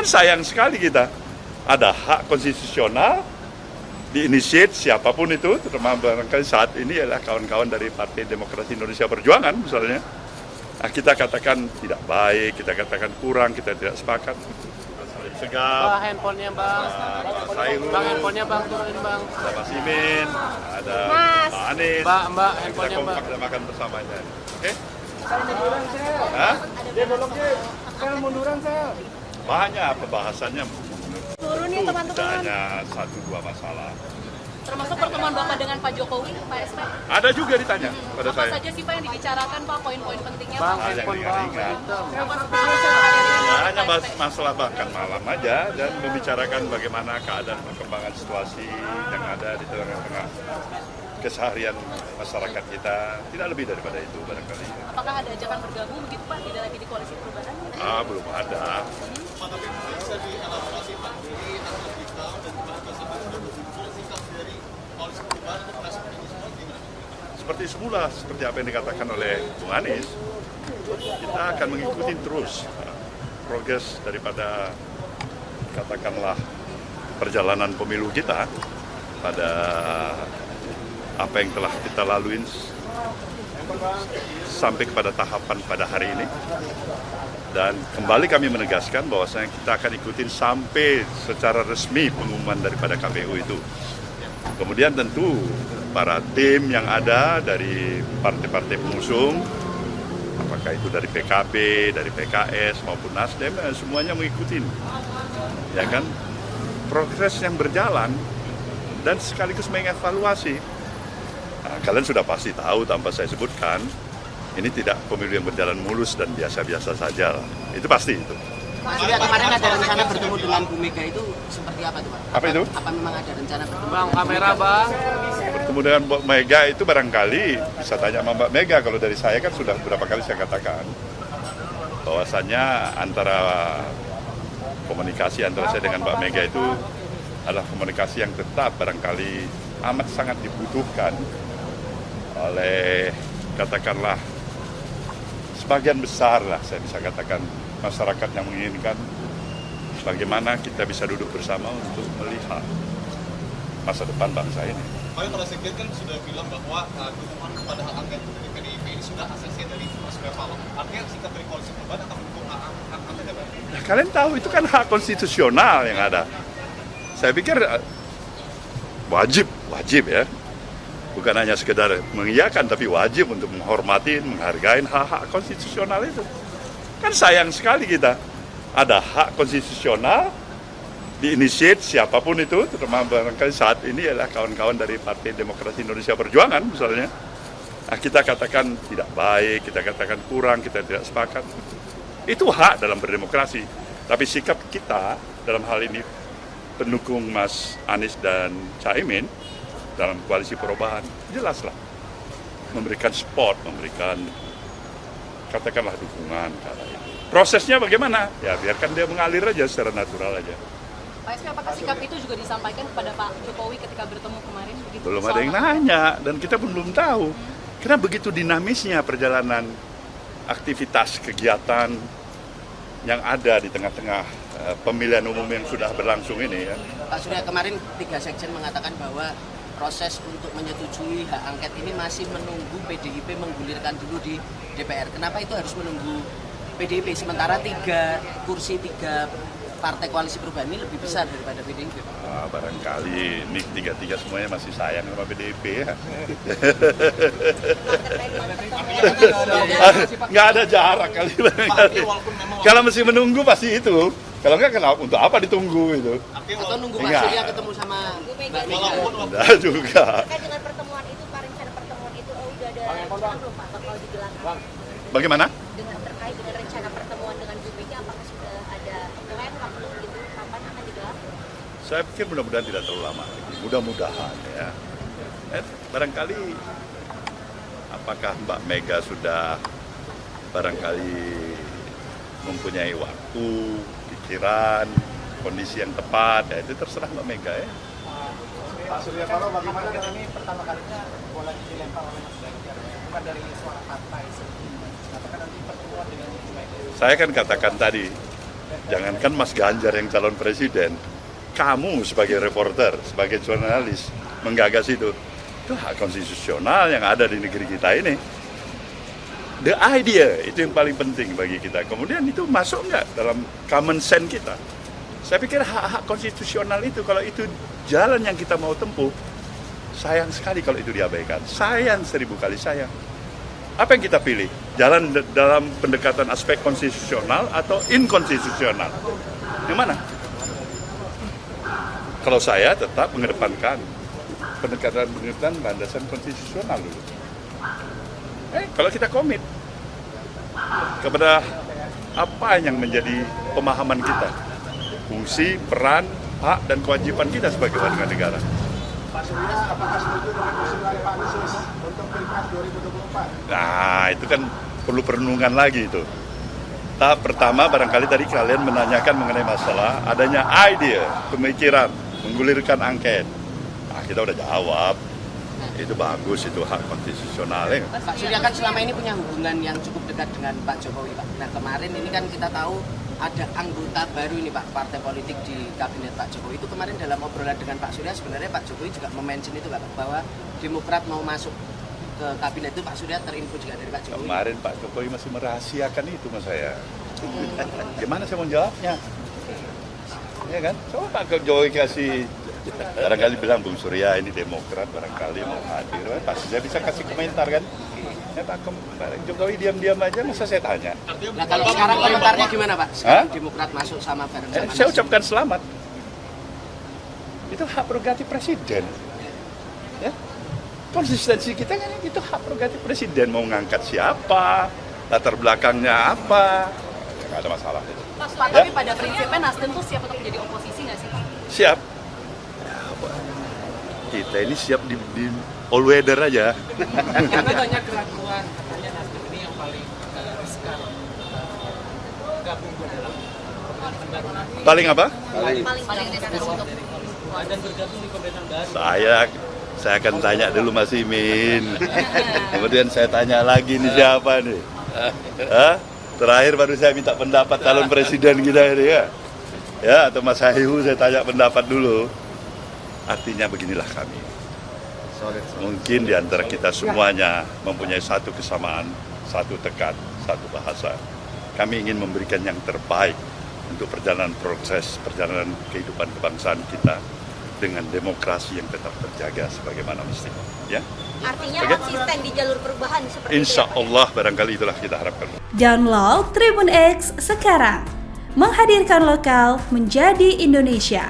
sayang sekali kita ada hak konstitusional diinisiat siapapun itu, terutama barangkali saat ini adalah kawan-kawan dari Partai Demokrasi Indonesia Perjuangan misalnya. Nah, kita katakan tidak baik, kita katakan kurang, kita tidak sepakat. Bang, handphonenya bang. Sairul, Bang, handphonenya bang, turunin bang. ada Pak Simin, ada Pak Anies. Mbak, Kita handphonenya kompak mbak. dan makan bersamanya. Oke? Saya munduran saya. Banyak pembahasannya, Turun nih tidak teman-teman. hanya satu dua masalah. Termasuk pertemuan Bapak dengan Pak Jokowi, Pak SP. Ada juga ditanya pada Apa saya. saja sih Pak yang dibicarakan Pak, poin-poin pentingnya Bang, Pak? Yang handphone bang. ringan-ringan. Apa sebenarnya Ya, hanya masalah bahkan malam aja dan membicarakan bagaimana keadaan perkembangan situasi yang ada di tengah-tengah keseharian masyarakat kita. Tidak lebih daripada itu barangkali. Apakah ada ajakan bergabung begitu Pak, tidak lagi di koalisi perubahan? Belum ada. Seperti semula, seperti apa yang dikatakan oleh Bung Anies, kita akan mengikuti terus progres daripada katakanlah perjalanan pemilu kita pada apa yang telah kita laluin sampai kepada tahapan pada hari ini. Dan kembali kami menegaskan bahwasanya kita akan ikutin sampai secara resmi pengumuman daripada KPU itu. Kemudian tentu para tim yang ada dari partai-partai pengusung, apakah itu dari PKB, dari PKS maupun Nasdem, semuanya mengikuti, ya kan, progres yang berjalan dan sekaligus mengevaluasi. Nah, kalian sudah pasti tahu tanpa saya sebutkan, ini tidak pemilu yang berjalan mulus dan biasa-biasa saja. Itu pasti itu. Pak Surya, kemarin ada rencana bertemu dengan Bu Mega, itu seperti apa tuh Pak? Apa itu? Apa memang ada rencana bertemu? Bang, kamera bang. Bertemu dengan Mbak Mega itu barangkali bisa tanya sama Mbak Mega. Kalau dari saya kan sudah beberapa kali saya katakan bahwasannya antara komunikasi antara saya dengan Mbak Mega itu adalah komunikasi yang tetap barangkali amat sangat dibutuhkan oleh katakanlah sebagian besar lah, saya bisa katakan masyarakat yang menginginkan bagaimana kita bisa duduk bersama untuk melihat masa depan bangsa ini. Pak, para sekjen kan sudah bilang bahwa dukungan kepada hak angket dari PDIP ini sudah asesnya dari Surya Paloh. Artinya sikap dari koalisi perubahan akan mendukung hak angket ya Pak? Nah, kalian tahu itu kan hak konstitusional yang ada. Saya pikir wajib ya. Bukan hanya sekedar mengiyakan, tapi wajib untuk menghormati, menghargai hak-hak konstitusional itu. Kan sayang sekali kita ada hak konstitusional diinisiat siapapun itu, terutama barangkali saat ini adalah kawan-kawan dari Partai Demokrasi Indonesia Perjuangan misalnya. Nah, kita katakan tidak baik, kita katakan kurang, kita tidak sepakat. Itu hak dalam berdemokrasi. Tapi sikap kita dalam hal ini pendukung Mas Anies dan Caimin dalam koalisi perubahan, jelaslah memberikan support, memberikan katakanlah dukungan kala itu. Prosesnya bagaimana? Ya biarkan dia mengalir aja secara natural aja. Pak SP, apakah sikap itu juga disampaikan kepada Pak Jokowi ketika bertemu kemarin? Begitu, Belum ada yang nanya dan kita pun belum tahu. Karena begitu dinamisnya perjalanan aktivitas kegiatan yang ada di tengah-tengah pemilihan umum yang sudah berlangsung ini ya. Pak Surya, kemarin 3 sekjen mengatakan bahwa proses untuk menyetujui hak angket ini masih menunggu PDIP menggulirkan dulu di DPR. Kenapa itu harus menunggu PDIP sementara 3 kursi 3 partai koalisi perubahan ini lebih besar daripada PDIP? Barangkali ini 3-3 semuanya masih sayang sama PDIP ya. Nggak ada jarak kali. Kalau masih menunggu pasti itu. Kalau nggak kenapa, untuk apa ditunggu itu? Atau nunggu Pak Enggak. Surya ketemu sama Bu Mega Enggak juga. terkait dengan pertemuan itu, Pak, rencana pertemuan itu udah ada rencana belum Pak bakal digelar? Bagaimana? Terkait dengan rencana pertemuan dengan Bu Mega, apakah sudah ada plan waktu gitu kapan akan digelar? Saya pikir mudah-mudahan tidak terlalu lama lagi. Mudah-mudahan ya. Barangkali apakah Mbak Mega sudah barangkali mempunyai waktu, pikiran, kondisi yang tepat, ya itu terserah Mbak Mega ya. Pak Surya Paloh, bagaimana kan ini pertama kalinya bola dilempar oleh Mas Ganjar, bukan dari suara partai. Katakan nanti pertemuan dengan Bu Mega. Saya kan katakan tadi, Jangankan Mas Ganjar yang calon presiden, kamu sebagai reporter, sebagai jurnalis menggagas itu hak konstitusional yang ada di negeri kita ini. The idea itu yang paling penting bagi kita. Kemudian itu masuk nggak dalam common sense kita? Saya pikir hak-hak konstitusional itu, kalau itu jalan yang kita mau tempuh, sayang sekali kalau itu diabaikan. Sayang 1000 kali sayang. Apa yang kita pilih? Jalan dalam pendekatan aspek konstitusional atau inkonstitusional? Yang mana? Kalau saya tetap mengedepankan pendekatan landasan konstitusional dulu. Kalau kita komit kepada apa yang menjadi pemahaman kita, fungsi, peran, hak, dan kewajiban kita sebagai warga negara. Pak Surya, apakah setuju dengan usulan Pak Khusus untuk Pilpres 2024? Nah, itu kan perlu perenungan lagi itu. Tahap pertama barangkali tadi kalian menanyakan mengenai masalah adanya ide, pemikiran, menggulirkan angket. Nah, kita udah jawab. Itu bagus, itu hak konstitusional. Pak Surya kan selama ini punya hubungan yang cukup dekat dengan Pak Jokowi, Pak. Nah, kemarin ini kan kita tahu ada anggota baru ini, Pak, partai politik di kabinet Pak Jokowi. Itu kemarin dalam obrolan dengan Pak Surya, sebenarnya Pak Jokowi juga mention itu, Pak, bahwa Demokrat mau masuk ke kabinet itu. Pak Surya terinfo juga dari Pak Jokowi. Kemarin Pak Jokowi masih merahasiakan itu mas saya. Gimana saya mau jawabnya? Ya kan? Coba Pak Jokowi kasih, barangkali bilang Bung Surya ini Demokrat, barangkali mau hadir. Pasti saya bisa kasih komentar kan? Ya Pak Jokowi diam-diam aja, masa saya tanya? Nah, kalau sekarang komentarnya gimana, Pak? Sekarang Demokrat masuk sama bareng sama Saya ucapkan selamat. Itu hak prerogatif presiden. Ya. Konsistensi kita kan itu hak prerogatif presiden, mau ngangkat siapa, latar belakangnya apa, nggak ada masalah. Pak, tapi pada prinsipnya Nasdem tuh siap untuk menjadi oposisi nggak sih, Pak? Siap. Kita ini siap di all weather aja. Karena banyak keraguan, katanya Nasdem ini yang paling riskan gabung ke dalam pemerintahan baru nanti. Paling apa? Paling riskan untuk Dan bergabung di pemerintahan baru. Saya akan tanya dulu Mas Imin. Kemudian saya tanya lagi nih siapa nih? Hah? Terakhir baru saya minta pendapat calon presiden kita ini ya. Ya, atau Mas Hayu saya tanya pendapat dulu. Artinya beginilah kami. Mungkin di antara kita semuanya mempunyai satu kesamaan, satu tekad, satu bahasa. Kami ingin memberikan yang terbaik untuk perjalanan perjalanan kehidupan kebangsaan kita dengan demokrasi yang tetap terjaga sebagaimana mestinya. Ya? artinya Oke. konsisten di jalur perubahan seperti Insya itu ya, Pak? Allah barangkali itulah kita harapkan. Download Tribun X sekarang. Menghadirkan lokal menjadi Indonesia.